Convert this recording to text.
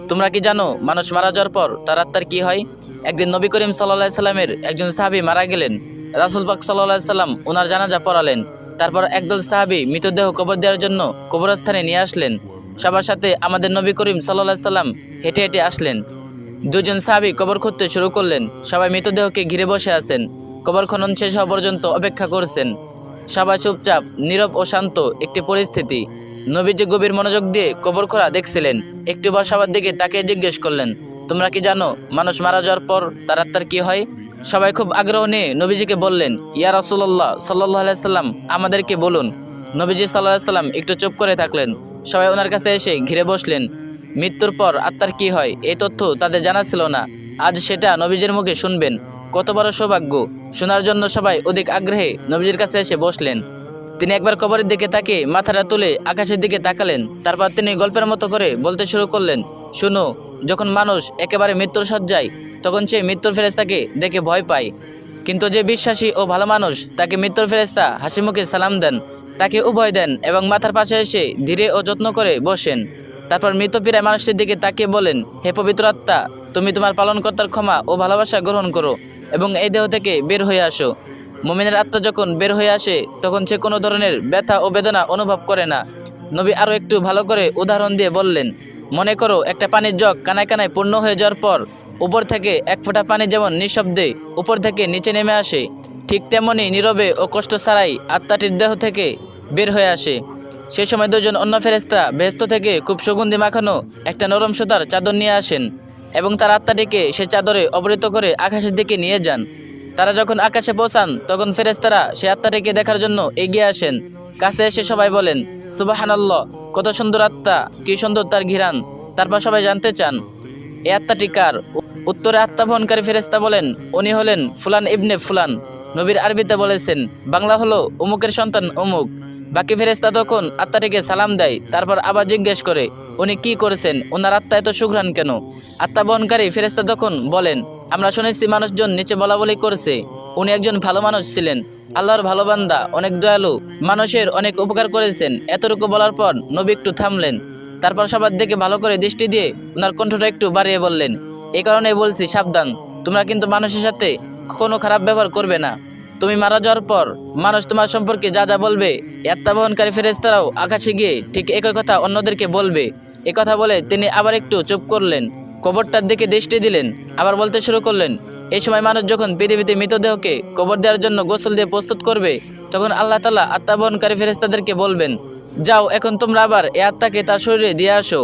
তোমরা কি জানো মানুষ মারা যাওয়ার পর তার আত্মার কি হয়? একদিন নবী করিম সাল্লাল্লাহু আলাইহি সাল্লামের একজন সাহাবী মারা গেলেন। রাসূল পাক সাল্লাল্লাহু আলাইহি সাল্লাম ওনার জানাজা পড়ালেন। তারপর একদল সাহাবী মৃতদেহ কবর দেওয়ার জন্য কবরস্থানে নিয়ে আসলেন। সবার সাথে আমাদের নবী করিম সাল্লাল্লাহু আলাইহি সাল্লাম হেঁটে হেঁটে আসলেন। দুজন সাহাবী কবর খুঁড়তে শুরু করলেন। সবাই মৃতদেহকে ঘিরে বসে আছেন। কবর খনন শেষ হওয়া পর্যন্ত অপেক্ষা করছেন। সবাই চুপচাপ, নীরব ও শান্ত একটি পরিস্থিতি। নবীজি গভীর মনোযোগ দিয়ে কবর খোঁড়া দেখছিলেন। একটু পর সবার দিকে তাকিয়ে জিজ্ঞেস করলেন, তোমরা কি জানো মানুষ মারা যাওয়ার পর তার আত্মার কি হয়? সবাই খুব আগ্রহ নিয়ে নবীজিকে বললেন, ইয়া রাসূলুল্লাহ সাল্লাল্লাহু আলাইহি সাল্লাম, আমাদেরকে বলুন। নবীজি সাল্লাল্লাহু আলাইহি সাল্লাম একটু চুপ করে থাকলেন। সবাই ওনার কাছে এসে ঘিরে বসলেন। মৃত্যুর পর আত্মার কি হয় এই তথ্য তাদের জানা ছিল না। আজ সেটা নবীজির মুখে শুনবেন। কত বড় সৌভাগ্য! শোনার জন্য সবাই অধিক আগ্রহে নবীজির কাছে এসে বসলেন। তিনি একবার কবরের দিকে তাকিয়ে মাথাটা তুলে আকাশের দিকে তাকালেন। তারপর তিনি গল্পের মতো করে বলতে শুরু করলেন, শুনো, যখন মানুষ একেবারে মৃত্যুর শয্যায়, তখন সে মৃত্যুর ফেরেশতাকে দেখে ভয় পায়। কিন্তু যে বিশ্বাসী ও ভালো মানুষ, তাকে মৃত্যুর ফেরেশতা হাসি মুখে সালাম দেন, তাকে উভয় দেন এবং মাথার পাশে এসে ধীরে ও যত্ন করে বসেন। তারপর মৃতপ্রায় মানুষটির দিকে তাকিয়ে বলেন, হে পবিত্র আত্মা, তুমি তোমার পালনকর্তার ক্ষমা ও ভালোবাসা গ্রহণ করো এবং এই দেহ থেকে বের হয়ে আসো। মুমিনের আত্মা যখন বের হয়ে আসে, তখন সে কোনো ধরনের ব্যথা ও বেদনা অনুভব করে না। নবী আরও একটু ভালো করে উদাহরণ দিয়ে বললেন, মনে করো একটা পানির জগ কানায় কানায় পূর্ণ হয়ে যাওয়ার পর উপর থেকে এক ফোঁটা পানি যেমন নিঃশব্দে উপর থেকে নিচে নেমে আসে, ঠিক তেমনি নীরবে ও কষ্ট ছাড়াই আত্মাটির দেহ থেকে বের হয়ে আসে। সে সময় দুজন অন্য ফেরেশতা বেহেশত থেকে খুব সুগন্ধি মাখানো একটা নরম সুতার চাদর নিয়ে আসেন এবং তার আত্মাটিকে সে চাদরে আবৃত করে আকাশের দিকে নিয়ে যান। তারা যখন আকাশে পৌঁছান, তখন ফেরেশতারা সে আত্মাটিকে দেখার জন্য এগিয়ে আসেন। কাছে এসে সবাই বলেন, সুবহানাল্লাহ, কত সুন্দর আত্মা, কি সুন্দর তার ঘিরান। তারপর সবাই জানতে চান, এই আত্মাটি কার? উত্তরে আত্মা বহনকারী ফেরেশতা বলেন, উনি হলেন ফুলান ইবনে ফুলান। নবীর আরবিতে বলেছেন, বাংলা হলো অমুকের সন্তান অমুক। বাকি ফেরেশতা তখন আত্মাটিকে সালাম দেয়। তারপর আবার জিজ্ঞেস করে, উনি কি করেছেন? ওনার আত্মা এত সুঘ্রাণ কেন? আত্মা বহনকারী ফেরেশতা তখন বলেন, আমরা শুনেছি মানুষজন নিচে বলাবলি করছে, উনি একজন ভালো মানুষ ছিলেন, আল্লাহর ভালো বান্দা, অনেক দয়ালু, মানুষের অনেক উপকার করেছেন। এতটুকু বলার পর নবী একটু থামলেন। তারপর সবার দিকে ভালো করে দৃষ্টি দিয়ে ওনার কণ্ঠটা একটু বাড়িয়ে বললেন, এই কারণে বলছি, সাবধান, তোমরা কিন্তু মানুষের সাথে কোনো খারাপ ব্যবহার করবে না। তুমি মারা যাওয়ার পর মানুষ তোমার সম্পর্কে যা যা বলবে, আত্মা বহনকারী ফেরেশতারাও আকাশে গিয়ে ঠিক একই কথা অন্যদেরকে বলবে। এ কথা বলে তিনি আবার একটু চুপ করলেন, কবরটার দিকে দৃষ্টি দিলেন, আবার বলতে শুরু করলেন, এই সময় মানুষ যখন পৃথিবীতে মৃতদেহকে কবর দেওয়ার জন্য গোসল দিয়ে প্রস্তুত করবে, তখন আল্লাহ তাআলা আত্মা বহনকারী ফেরেশতাদেরকে বলবেন, যাও, এখন তোমরা আবার এই আত্মাকে তার শরীরে দিয়ে আসো।